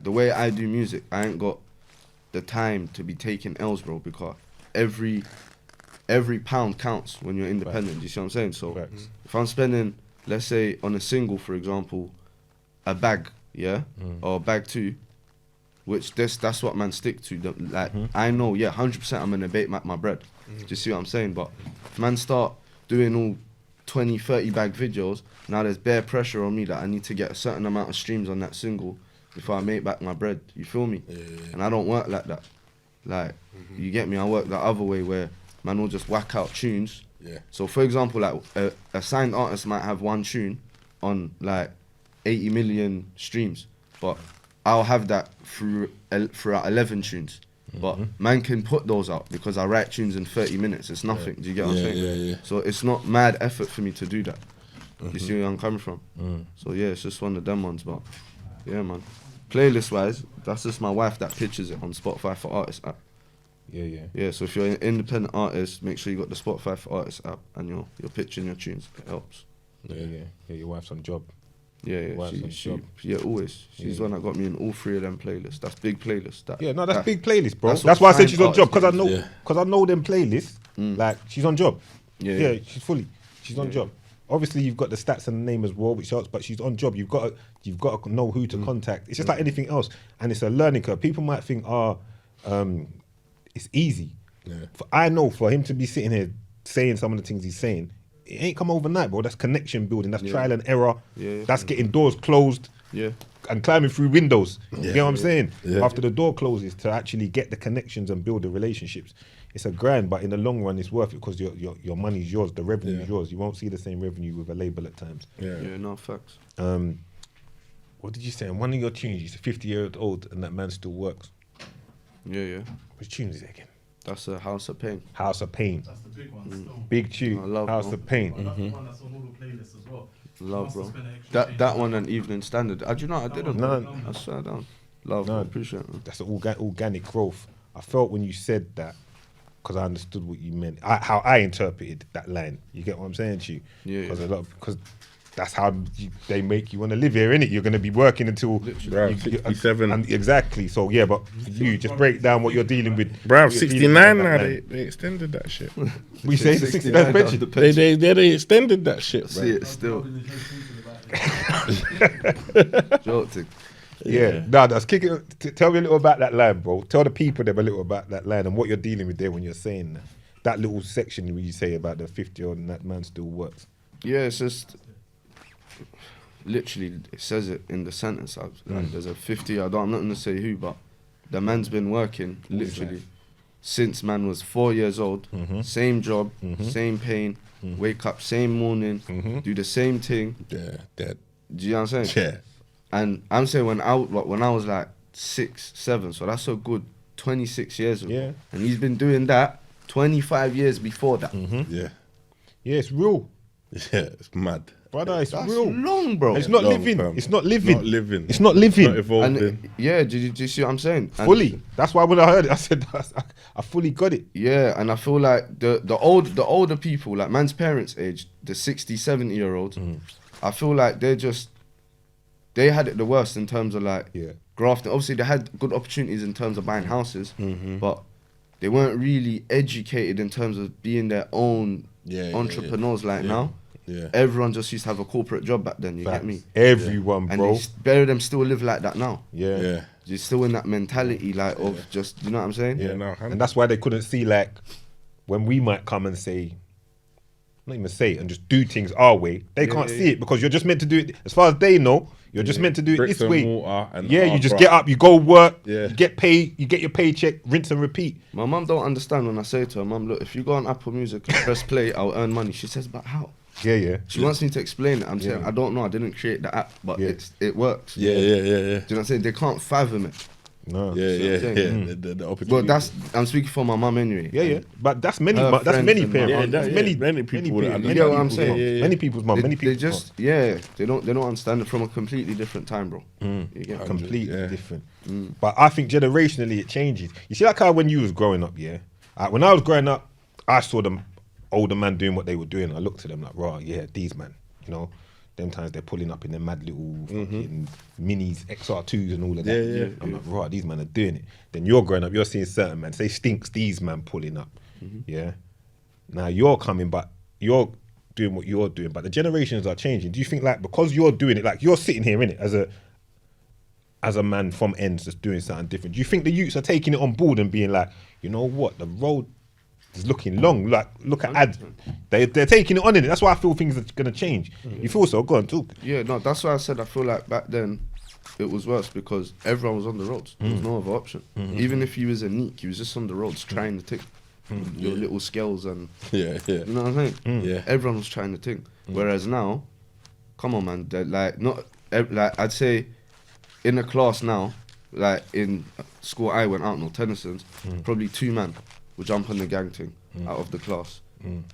the way I do music, I ain't got the time to be taking L's, bro, because every pound counts when you're independent. Do you see what I'm saying? So if I'm spending, let's say on a single, for example, a bag, or a bag 2, which that's what man stick to. I know, 100% I'm gonna bake my bread. Do you see what I'm saying? But if man start doing all 20, 30 bag videos, now there's bare pressure on me that I need to get a certain amount of streams on that single before I make back my bread. You feel me? And I don't work like that. Like, you get me? I work the other way where man will just whack out tunes. So for example, like a signed artist might have one tune on like 80 million streams, but I'll have that throughout 11 tunes. But man can put those out because I write tunes in 30 minutes. It's nothing. Do you get what I'm saying? So it's not mad effort for me to do that. You see where I'm coming from? So yeah, it's just one of them ones. But yeah, man. Playlist wise, that's just my wife that pitches it on Spotify for Artists app. Yeah, so if you're an independent artist, make sure you got the Spotify for Artists app and you're pitching your tunes. It helps. Yeah, your wife's on job. Yeah, always. She's the one that got me in all 3 of them playlists. That's big playlists. That's big playlist, bro. That's why I said she's on job, because I know them playlists. Like, she's on job. Yeah, she's on job. Obviously, you've got the stats and the name as well, which helps, but she's on job. You've got to know who to contact. It's just like anything else, and it's a learning curve. People might think, it's easy. I know for him to be sitting here saying some of the things he's saying, it ain't come overnight, bro. That's connection building. That's trial and error. That's getting doors closed. And climbing through windows. You know what I'm saying? After the door closes, to actually get the connections and build the relationships. It's a grind, but in the long run, it's worth it because your money's yours, the revenue is yours. You won't see the same revenue with a label at times. No facts. What did you say? In one of your tunes, you said 50-year-old and that man still works. Which tune is it again? That's a House of Pain. House of Pain. That's the big one. Still. Big tune. I love House of Pain. That's the one that's on all the playlists as well. Love, bro. That one and Evening Standard. Do you know I didn't? No. I swear down. Love, no, appreciate it. That's an organic growth. I felt when you said that, because I understood what you meant, how I interpreted that line. You get what I'm saying to you? Because that's how they make you want to live here, innit? You're going to be working until... Bro, 67. Exactly. So, yeah, but you just break down what you're dealing with. Bro, 69 now, they extended that shit. We say 69 pension. They extended that shit, bro. See it still. Jolting. Yeah. Nah, that's kick it. Tell me a little about that line, bro. Tell the people them a little about that line and what you're dealing with there when you're saying that. That little section where you say about the 50-year-old and that man still works. Yeah, it's just... Literally, it says it in the sentence. Like, there's a 50. I'm not gonna say who, but the man's been working literally since man was 4 years old. Same job, same pain. Wake up same morning, do the same thing. Yeah, dead. Do you know what I'm saying? Yeah. And I'm saying when I was like 6, 7, so that's a good 26 years ago. Yeah. And he's been doing that 25 years before that. Yeah. Yeah, it's real. Yeah, it's mad. Brother, it's That's real. long, bro. It's not long, living. fam. It's not living. Not living. It's not living. Not evolving. And yeah, do you see what I'm saying? And Fully. That's why when I heard it, I said, I fully got it. yeah, and I feel like the older people, like man's parents' age, the 60, 70-year-olds, I feel like they had it the worst in terms of like grafting. Obviously, they had good opportunities in terms of buying houses, but they weren't really educated in terms of being their own entrepreneurs like now. Yeah. Everyone just used to have a corporate job back then, you get me? Everyone, And bro. better them still live like that now. Yeah. You're still in that mentality like of just, you know what I'm saying? Yeah, no, And that's why they couldn't see, like, when we might come and say, not even say it, and just do things our way, they can't see it because you're just meant to do it, as far as they know, you're just meant to do it Bricks this way. and mortar and You hard just graft. get up, you go work, Yeah. you get paid, you get your paycheck, rinse and repeat. My mum don't understand when I say to her, Mum, look, if you go on Apple Music and press play, I'll earn money. She says, but how? Yeah. She wants me to explain it. I'm saying, I don't know, I didn't create the app, but it works. Yeah. Do you know what I'm saying? They can't fathom it. No. Yeah. The opportunity. But I'm speaking for my mum anyway. Yeah. But that's many. Her That's many friends and parents. mum. That's Yeah, many people that parents. understand. You get what I'm people's saying? mum. Yeah. Many people's mum. Many They people's just, they don't understand it from a completely different time, bro. You get me? completely different. But I think generationally it changes. You see, like how when you was growing up, when I was growing up, I saw them older man doing what they were doing. I looked at them like, raw, these man, you know, them times they're pulling up in their mad little fucking minis, XR2s and all of that. Yeah. I'm like, right, these men are doing it. Then you're growing up, you're seeing certain man, say Stinks, these man pulling up. Yeah. Now you're coming, but you're doing what you're doing, but the generations are changing. Do you think like because you're doing it, like you're sitting here in it as a man from ends just doing something different, do you think the youths are taking it on board and being like, you know what, the road is looking long, like look at Adz, they're taking it on in it. That's why I feel things are going to change. You feel so? Go on, talk. Yeah, no, that's why I said I feel like back then it was worse because everyone was on the roads. There was no other option. Even if you was a neek, you was just on the roads trying to tick your little skills and Yeah. you know what I'm saying? Yeah. Everyone was trying to tick. Whereas now, come on, man, they're like not like I'd say in a class now, like in school I went out, no Tennyson's, probably 2 man will jump on the gang thing out of the class.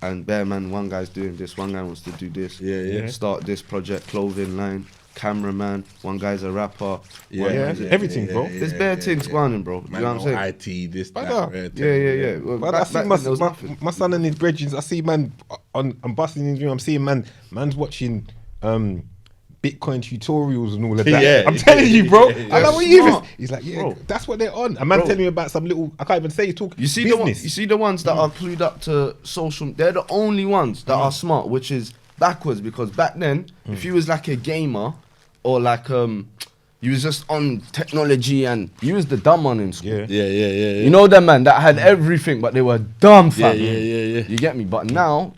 And bare man, one guy's doing this, one guy wants to do this. Yeah. Start this project, clothing line, cameraman, one guy's a rapper. Yeah, one- everything, bro. There's bare things going on, bro. You know what I'm saying? IT, this, Brother. that. Yeah. Well, But back I see then there was nothing. my son and his brethren, I see man I'm busting in his room, I'm seeing man's watching Bitcoin tutorials and all of that. Yeah. I'm telling you, bro. Yeah. I know what he is. Smart. He's like, yeah, Bro. that's what they're on. A man Bro. telling me about some little, I can't even say, talk You see business. the ones that are clued up to social. They're the only ones that are smart, which is backwards because back then, if you was like a gamer or like you was just on technology and you was the dumb one in school. Yeah. Yeah. You know them man that had everything, but they were dumb, fam. Yeah. You get me? But now,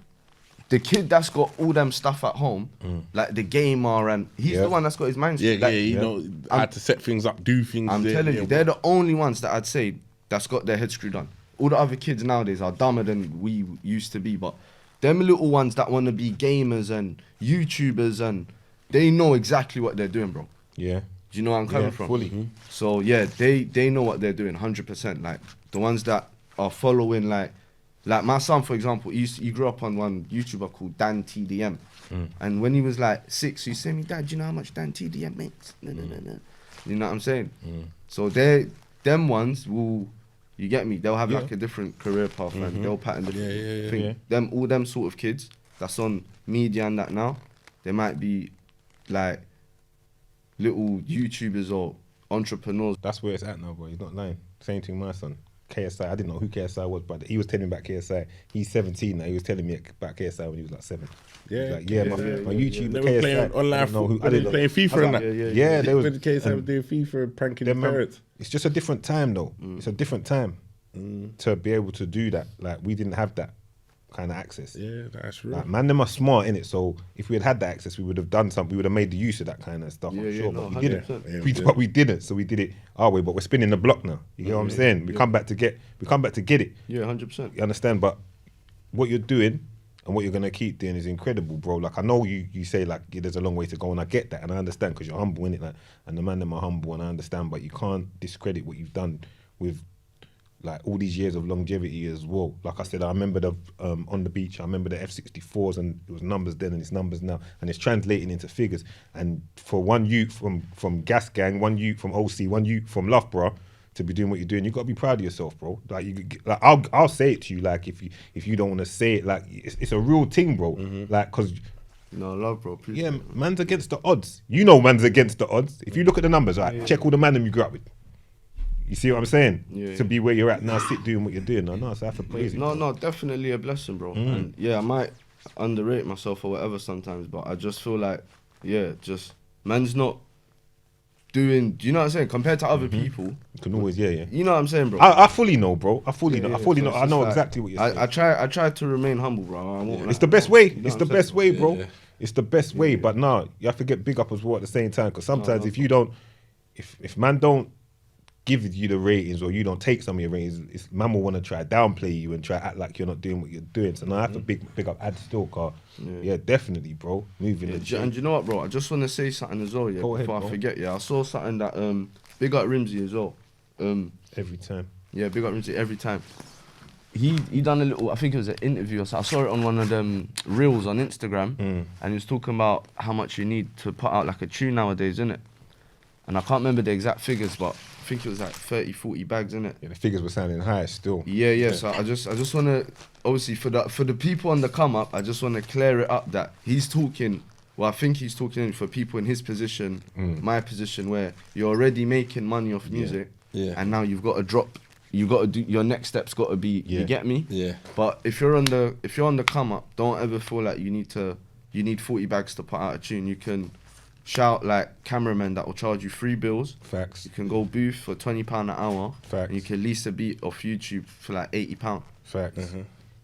the kid that's got all them stuff at home, like the gamer, and he's Yeah. the one that's got his mind. Yeah, like, you know how to set things up, do things. I'm telling you, they're the only ones that I'd say that's got their head screwed on. All the other kids nowadays are dumber than we used to be, but them little ones that want to be gamers and YouTubers, and they know exactly what they're doing, bro. Yeah. Do you know where I'm coming from? fully. So yeah, they know what they're doing, 100%. Like the ones that are following, like my son, for example, he grew up on one YouTuber called Dan TDM, and when he was like 6, he said to me, "Dad, do you know how much Dan TDM makes?" No. You know what I'm saying? So them ones will, you get me? They'll have like a different career path and they'll pattern different thing. Yeah. All them sort of kids that's on media and that now, they might be like little YouTubers or entrepreneurs. That's where it's at now, boy. He's not lying. Same thing, my son. KSI. I didn't know who KSI was, but he was telling me about KSI. He's 17 now. He was telling me about KSI when he was like 7. He was like, my YouTube, They KSI. were playing online I didn't know. playing FIFA and that. Yeah, they was. When the case I was doing FIFA and pranking their parents. It's just a different time, though. It's a different time to be able to do that. Like, we didn't have that kind of access. Yeah, that's real. Like, man, them are smart in it. So if we had had that access, we would have done something. We would have made the use of that kind of stuff. I'm sure, but we didn't. 100%. But we didn't. So we did it our way. But we're spinning the block now. You get what I'm saying? We come back to get it. Yeah, 100%. You understand? But what you're doing and what you're gonna keep doing is incredible, bro. Like, I know you say like there's a long way to go, and I get that, and I understand because you're humble in it, like, and the man them are humble, and I understand. But you can't discredit what you've done with like all these years of longevity as well. Like I said, I remember the on the beach, I remember the F64s, and it was numbers then and it's numbers now, and it's translating into figures. And for one youth from Gas Gang, one youth from OC, one youth from Loughborough to be doing what you're doing, you got to be proud of yourself, bro. Like I'll say it to you, like if you don't want to say it, like it's a real thing, bro. Like, cause No, love, bro. Appreciate it. man's against the odds. You know, man's against the odds. If you look at the numbers, right, check all the man them you grew up with. You see what I'm saying? Yeah, To be where you're at now, sit doing what you're doing. No, so I have to praise it. No, definitely a blessing, bro. And yeah, I might underrate myself or whatever sometimes, but I just feel like, just man's not doing. Do you know what I'm saying? Compared to other people, You can always, yeah. you know what I'm saying, bro. I fully know, bro. I fully know. Yeah, I fully so know. it's I just know like- exactly what you're saying. I try to remain humble, bro. I won't, It's the best way. you know It's what the I'm best saying? way, bro. Yeah. It's the best way. But no, you have to get big up as well at the same time. Because sometimes if you don't, if man don't give you the ratings or you don't take some of your ratings, man will want to try downplay you and try act like you're not doing what you're doing. So now I have to big up Adz still, car. Yeah, definitely, bro. Moving the And change. you know what, bro? I just want to say something as well, Go ahead, before bro. I forget. Yeah, I saw something that big up Rimsey as well. Every time. Yeah, big up Rimsey every time. He done a little, I think it was an interview or so. I saw it on one of them reels on Instagram, and he was talking about how much you need to put out like a tune nowadays, innit? And I can't remember the exact figures, but I think it was like 30, 40 bags, innit? Yeah, the figures were sounding high still. Yeah. So I just want to, obviously for the people on the come up, I just want to clear it up that he's talking Well, I think he's talking for people in his position, my position, where you're already making money off music, and now you've got to drop. You got to do your next step's got to be. You get me? Yeah. But if you're on the come up, don't ever feel like you need 40 bags to put out a tune. You can shout like cameramen that will charge you free bills. Facts. You can go booth for £20 an hour. Facts. And you can lease a beat off YouTube for like £80. Facts.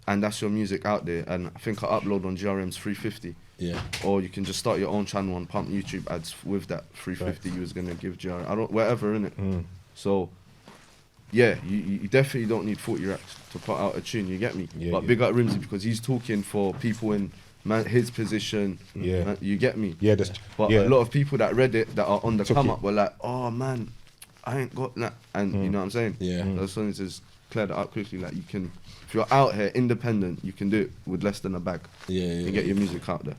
And that's your music out there. And I think I upload on GRM's $350. Yeah. Or you can just start your own channel and pump YouTube ads with that $350 you was gonna give GRM. Whatever, innit? So yeah, you definitely don't need 40 racks to put out a tune, you get me? But big up Rimsey because he's talking for people in his position. Yeah. You get me? Yeah, but a lot of people that read it that are on the come up were like, oh man, I ain't got that. And you know what I'm saying? Yeah. So I just wanted to just clear that up quickly. Like you can, if you're out here independent, you can do it with less than a bag. Yeah, and get your music out there.